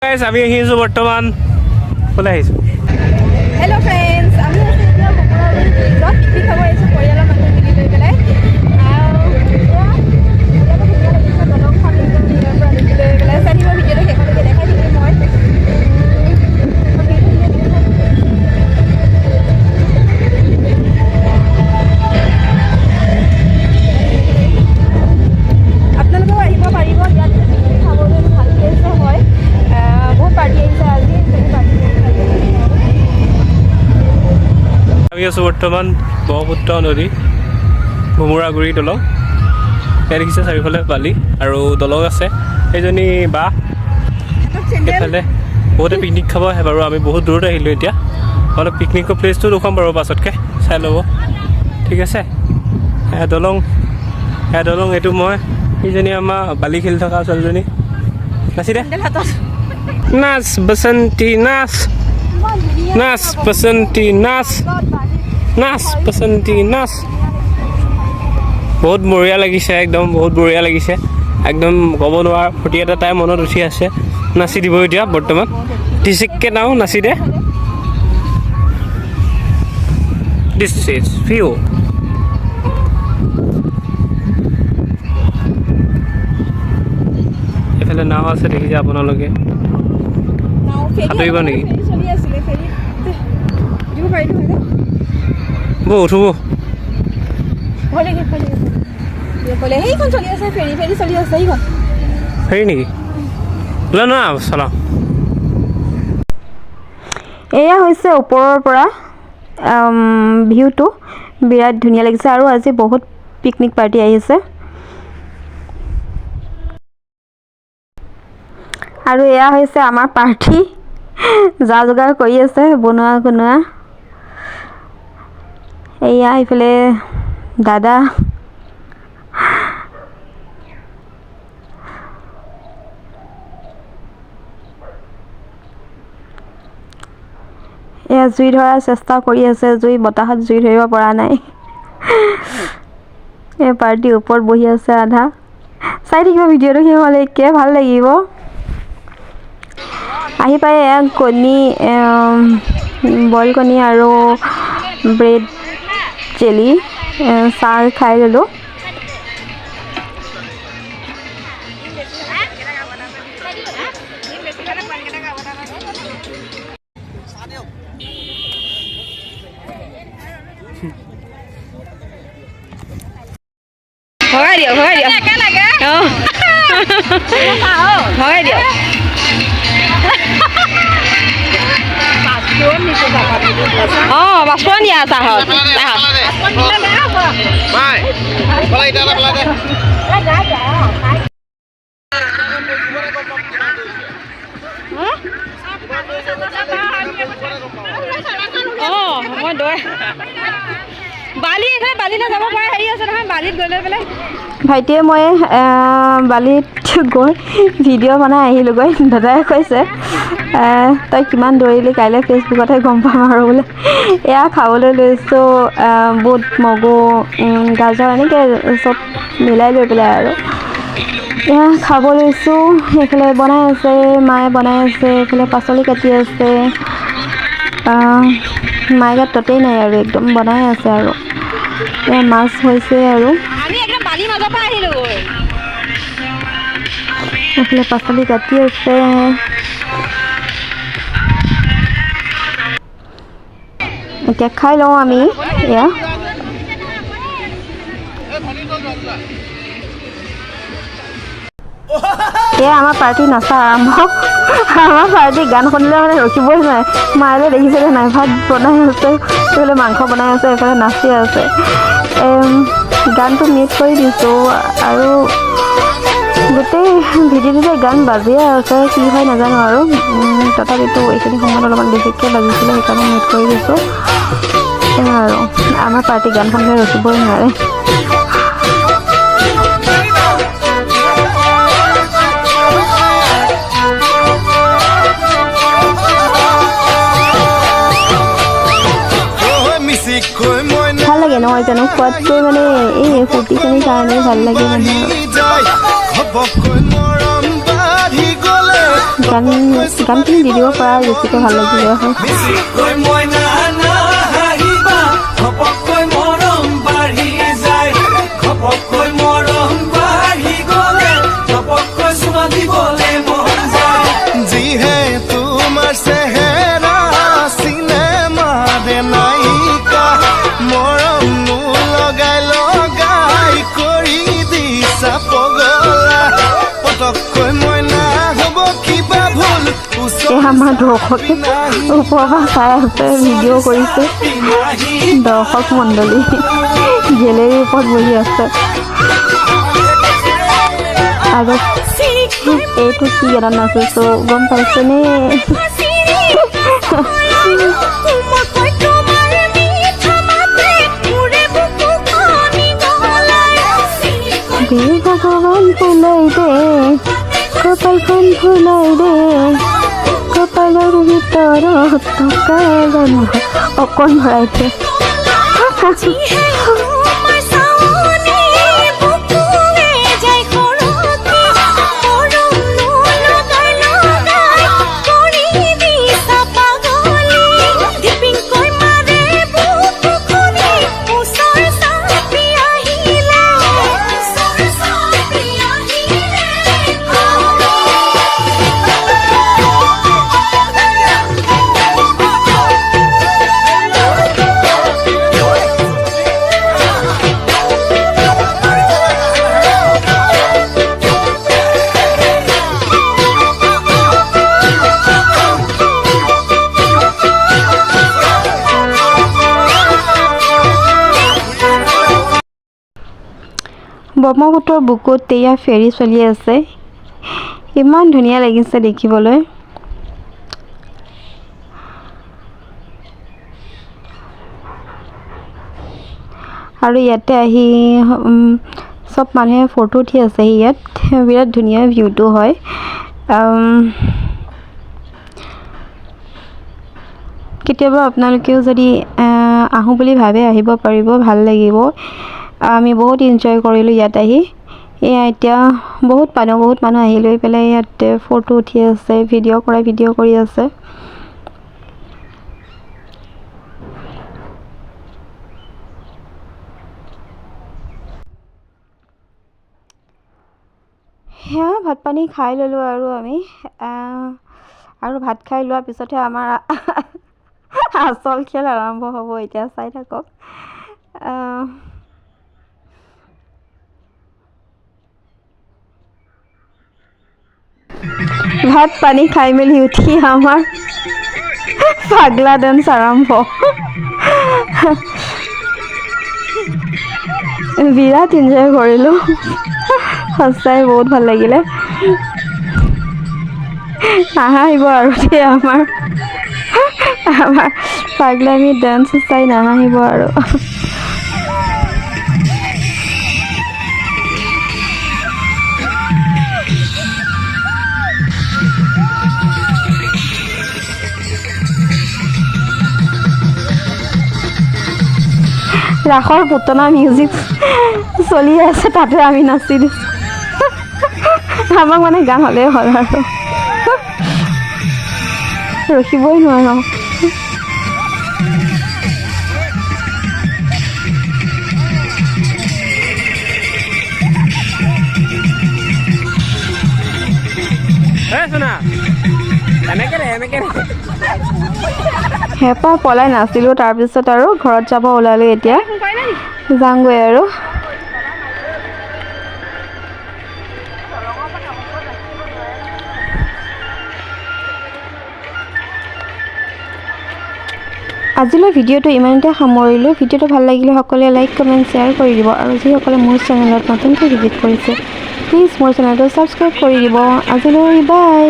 Guys আমি আহিছো বৰ্তমান কোলে আহিছো হেল্ল' ফ্ৰেণ্ডছ আমি আছো এতিয়া বকুৰাগুৰি পিকনিক খাব আহিছোঁ পৰিয়ালৰ মানুহ মিলি লৈ পেলাই দলংখন ইয়াৰ পৰা দেখি লৈ পেলাই চাই থাকিব ভিডিঅ'টো শেষলৈকে দেখাই থাকিম মই আপোনালোকেও আহিব পাৰিব ইয়াত খাবলৈ ভাল প্লেচ হয় বহুত পাৰ্টি আহিছে আজি আমি আছো বৰ্তমান ব্ৰহ্মপুত্ৰ নদী ভোমোৰাগুৰি দলং ইয়াত দেখিছে চাৰিওফালে বালি আৰু দলং আছে সেইজনী বা এইফালে বহুতে পিকনিক খাব আহে বাৰু আমি বহুত দূৰত আহিলোঁ এতিয়া অলপ পিকনিকৰ প্লেচটো দেখুৱাম বাৰু পাছতকৈ চাই ল'ব ঠিক আছে এয়া দলং এইটো মই সেইজনী আমাৰ বালি খেলি থকা ছোৱালীজনী নাচি দে নাচ বসন্তি নাচ নাচ বসন্তি নাচ নাচ বসন্তি নাচ বহুত বঢ়িয়া লাগিছে একদম বহুত বঢ়িয়া লাগিছে একদম ক'ব নোৱাৰা ফূৰ্তি এটা তাই মনত উঠি আছে নাচি দিব এতিয়া বৰ্তমান ডিচিককৈ নাও নাচি দে দিছ ইজ ভিউ এইফালে নাও আছে দেখিছে আপোনালোকে সাঁতুৰিব নেকি বৌ উঠো ফেৰি নেকি ওলা ন চলাওঁ এয়া হৈছে ওপৰৰ পৰা ভিউটো বিৰাট ধুনীয়া লাগিছে আৰু আজি বহুত পিকনিক পাৰ্টি আহিছে আৰু এয়া হৈছে আমাৰ পাৰ্টি যা যোগাৰ কৰি আছে বনোৱা এয়া এইফালে দাদা এয়া জুই ধৰাৰ চেষ্টা কৰি আছে বতাহত জুই ধৰিব পৰা নাই এই পাৰ্টি ওপৰত বহি আছে আধা চাই থাকিব ভিডিঅ'টো শেষলৈকে ভাল লাগিব আহি পাই এয়া কণী বইল কণী আৰু ব্ৰেড জেলি চাহ খাই ল'লোঁ ভগাই দিয়ক ভগাই দিয়ক পাঁচফোৰণ দিয়া চাহত মই দৈ বালি এখানে বালিলৈ যাব পৰা হেৰি আছে নহয় বালিত গৈ লৈ পেলাই ভাইটিয়ে মই বালিত গৈ ভিডিঅ' বনাই আহিলোঁগৈ দাদাই কৈছে তই কিমান দৌৰিলি কাইলৈ ফেচবুকতহে গম পাম আৰু বোলে এয়া খাবলৈ লৈছোঁ বুট মগু গাজৰ এনেকৈ চব মিলাই লৈ পেলাই আৰু এয়া খাব লৈছোঁ সেইফালে বনাই আছে মায়ে বনাই আছে এইফালে পাচলি কাটি আছে মায়ে গাত ততেই নাই আৰু একদম বনাই আছে আৰু এয়া মাছ হৈছে আৰু এইফালে পাচলি কাটি আছে এতিয়া খাই লওঁ আমি এয়া এয়া আমাৰ পাৰ্টি নাচা আৰম্ভ আমাৰ পাৰ্টি গান শুনিলে মানে ৰখিবই নোৱাৰে মায়ে দেখিছিলে নাই ভাত বনাই আছে এইফালে মাংস বনাই আছে এইফালে নাচি আছে গানটো মিউট কৰি দিছোঁ আৰু গোটেই ভিডিঅ'টোতে গান বাজিয়ে আছে কি হয় নাজানো আৰু তথাপিতো এইখিনি সময়ত অলপমান বেছিকৈ বাজিছিলে সেইকাৰণে মিউট কৰি দিছোঁ আৰু আমাৰ পাৰ্টি গান শুনিলে ৰখিবই নোৱাৰে ভাল লাগে নহয় জানো খোৱাতকৈ মানে এই ফূৰ্তিখিনিৰ কাৰণেই ভাল লাগে মানুহৰ গানখিনি দি দিব পৰা বেছিকৈ ভাল লাগিলে হয়। বেছিকৈ মইনা নাহাঁহিবা, ঘপককৈ মৰম বাঢ়ি যায়, ঘপককৈ মৰম বাঢ়ি গ'লে ঘপককৈ চুমা দিবলে মন যায়। যিহে তোমাৰ চেহেৰা চিনেমা দে নায়িকা, মৰম লগাই লগাই কৰি দিছা পগলা, পটককৈ মইনা হ'ব কিবা ভুল। এই আমাৰ দৰ্শকে ওপৰৰ পৰা চাই আছে, ভিডিঅ' কৰিছে, দৰ্শক মণ্ডলী গেলেৰীৰ ওপৰত বহি আছে। আগত এইটো কি গানত নাচিছো গম পাইছেনে? ভগৱান ফুলাই দে, কপালখন ফুলাই দে, কপালৰ ভিতৰত থকা অকণ ভৰাই দে। ব্ৰহ্মপুত্ৰৰ বুকুত এয়া ফেৰী চলি আছে, ইমান ধুনীয়া লাগিছে দেখিবলৈ। আৰু ইয়াতে আহি চব মানুহে ফটো উঠি আছে। ইয়াত বিৰাট ধুনীয়া ভিউটো হয়। কেতিয়াবা আপোনালোকেও যদি আহোঁ বুলি ভাবে আহিব পাৰিব, ভাল লাগিব। আমি বহুত এনজয় কৰিলোঁ ইয়াত আহি। এয়া এতিয়া বহুত মানুহ আহি লৈ পেলাই ইয়াতে ফটো উঠি আছে, ভিডিঅ' কৰি আছে। সেয়া ভাত পানী খাই ল'লোঁ আৰু আমি আৰু ভাত খাই লোৱাৰ পিছতহে আমাৰ আচল খেল আৰম্ভ হ'ব। এতিয়া চাই থাকক। ভাত পানী খাই মেলি উঠি আমাৰ পাগলা ডান্স আৰম্ভ। বিৰাট এনজয় কৰিলোঁ, সঁচাই বহুত ভাল লাগিলে। নাহাঁহিব আৰু দেই, আমাৰ পাগলামি ডান্স চাই নাহাঁহিব আৰু। ৰাসৰ পুতনা মিউজিক চলি আছে, তাতে আমি নাচি দিছোঁ। আমাক মানে গান হ'লেই হ'ল আৰু ৰখিবই নোৱাৰোঁ। হেঁপাহ পলাই নাছিলোঁ। তাৰপিছত আৰু ঘৰত যাব ওলালোঁ। এতিয়া যামগৈ আৰু। আজিলৈ ভিডিঅ'টো ইমানতে সামৰিলোঁ। ভিডিঅ'টো ভাল লাগিলে সকলোৱে লাইক কমেণ্ট শ্বেয়াৰ কৰি দিব। আৰু যিসকলে মোৰ চেনেলত নতুনকৈ ভিজিট কৰিছে প্লিজ মোৰ চেনেলটো ছাবস্ক্ৰাইব কৰি দিব। আজিলৈ বাই।